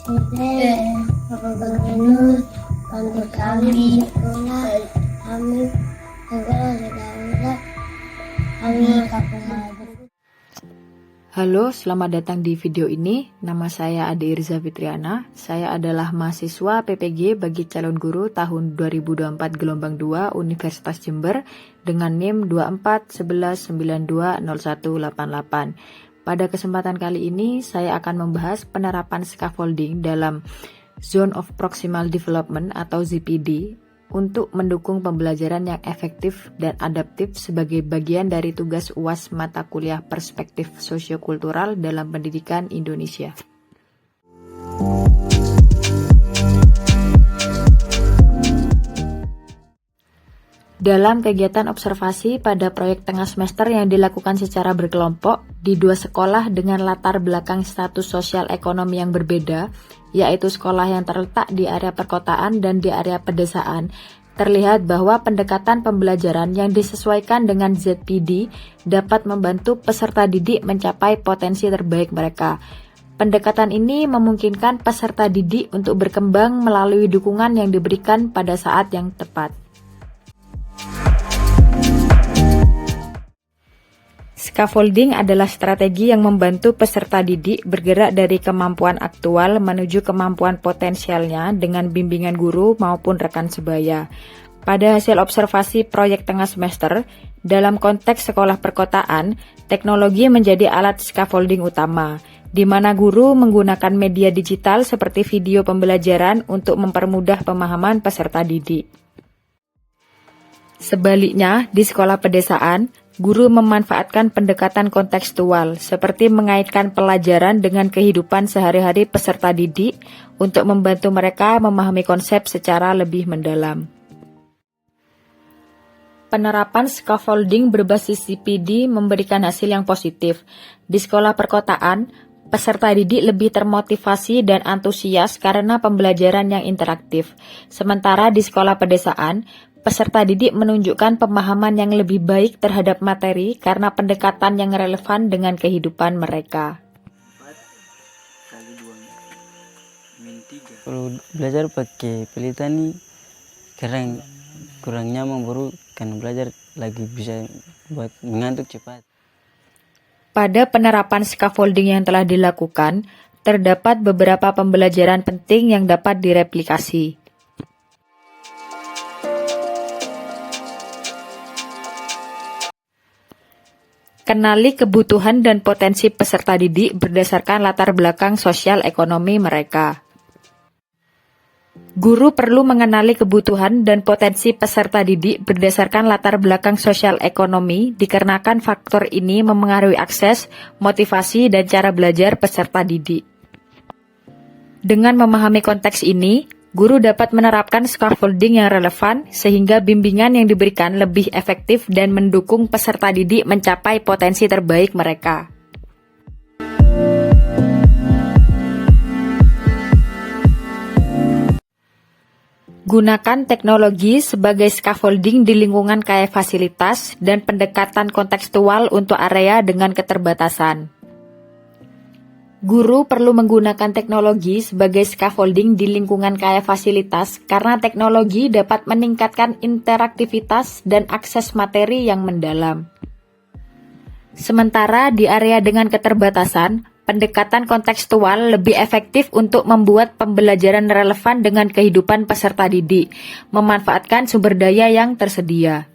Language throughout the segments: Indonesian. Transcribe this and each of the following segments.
Gubernur bantu kami sekolah, kami segala kami kampung Melayu. Halo, selamat datang di video ini. Nama saya Ade Irza Fitriana. Saya adalah mahasiswa PPG bagi calon guru tahun 2024 gelombang 2 Universitas Jember dengan NIM 2411920188. Pada kesempatan kali ini, saya akan membahas penerapan scaffolding dalam Zone of Proximal Development atau ZPD untuk mendukung pembelajaran yang efektif dan adaptif sebagai bagian dari tugas UAS mata kuliah Perspektif Sosiokultural dalam Pendidikan Indonesia. Dalam kegiatan observasi pada proyek tengah semester yang dilakukan secara berkelompok di dua sekolah dengan latar belakang status sosial ekonomi yang berbeda, yaitu sekolah yang terletak di area perkotaan dan di area pedesaan, terlihat bahwa pendekatan pembelajaran yang disesuaikan dengan ZPD dapat membantu peserta didik mencapai potensi terbaik mereka. Pendekatan ini memungkinkan peserta didik untuk berkembang melalui dukungan yang diberikan pada saat yang tepat. Scaffolding adalah strategi yang membantu peserta didik bergerak dari kemampuan aktual menuju kemampuan potensialnya dengan bimbingan guru maupun rekan sebaya. Pada hasil observasi proyek tengah semester, dalam konteks sekolah perkotaan, teknologi menjadi alat scaffolding utama, di mana guru menggunakan media digital seperti video pembelajaran untuk mempermudah pemahaman peserta didik. Sebaliknya, di sekolah pedesaan, guru memanfaatkan pendekatan kontekstual seperti mengaitkan pelajaran dengan kehidupan sehari-hari peserta didik untuk membantu mereka memahami konsep secara lebih mendalam. Penerapan scaffolding berbasis ZPD memberikan hasil yang positif. Di sekolah perkotaan, peserta didik lebih termotivasi dan antusias karena pembelajaran yang interaktif. Sementara di sekolah pedesaan, peserta didik menunjukkan pemahaman yang lebih baik terhadap materi karena pendekatan yang relevan dengan kehidupan mereka. Kalau belajar pakai pelita nih, kurang nyaman, baru karena belajar lagi bisa buat mengantuk cepat. Pada penerapan scaffolding yang telah dilakukan, terdapat beberapa pembelajaran penting yang dapat direplikasi. Kenali kebutuhan dan potensi peserta didik berdasarkan latar belakang sosial ekonomi mereka. Guru perlu mengenali kebutuhan dan potensi peserta didik berdasarkan latar belakang sosial ekonomi dikarenakan faktor ini memengaruhi akses, motivasi, dan cara belajar peserta didik. Dengan memahami konteks ini, guru dapat menerapkan scaffolding yang relevan sehingga bimbingan yang diberikan lebih efektif dan mendukung peserta didik mencapai potensi terbaik mereka. Gunakan teknologi sebagai scaffolding di lingkungan kaya fasilitas dan pendekatan kontekstual untuk area dengan keterbatasan. Guru perlu menggunakan teknologi sebagai scaffolding di lingkungan kaya fasilitas karena teknologi dapat meningkatkan interaktivitas dan akses materi yang mendalam. Sementara di area dengan keterbatasan, pendekatan kontekstual lebih efektif untuk membuat pembelajaran relevan dengan kehidupan peserta didik, memanfaatkan sumber daya yang tersedia.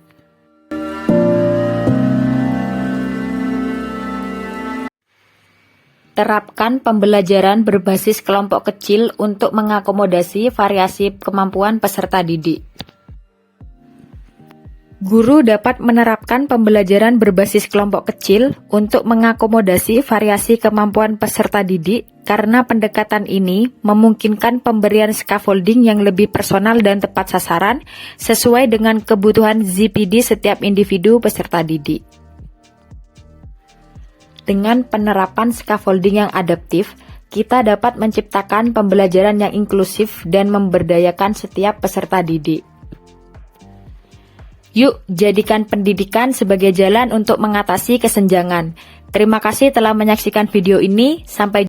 Terapkan pembelajaran berbasis kelompok kecil untuk mengakomodasi variasi kemampuan peserta didik. Guru dapat menerapkan pembelajaran berbasis kelompok kecil untuk mengakomodasi variasi kemampuan peserta didik karena pendekatan ini memungkinkan pemberian scaffolding yang lebih personal dan tepat sasaran sesuai dengan kebutuhan ZPD setiap individu peserta didik. Dengan penerapan scaffolding yang adaptif, kita dapat menciptakan pembelajaran yang inklusif dan memberdayakan setiap peserta didik. Yuk, jadikan pendidikan sebagai jalan untuk mengatasi kesenjangan. Terima kasih telah menyaksikan video ini. Sampai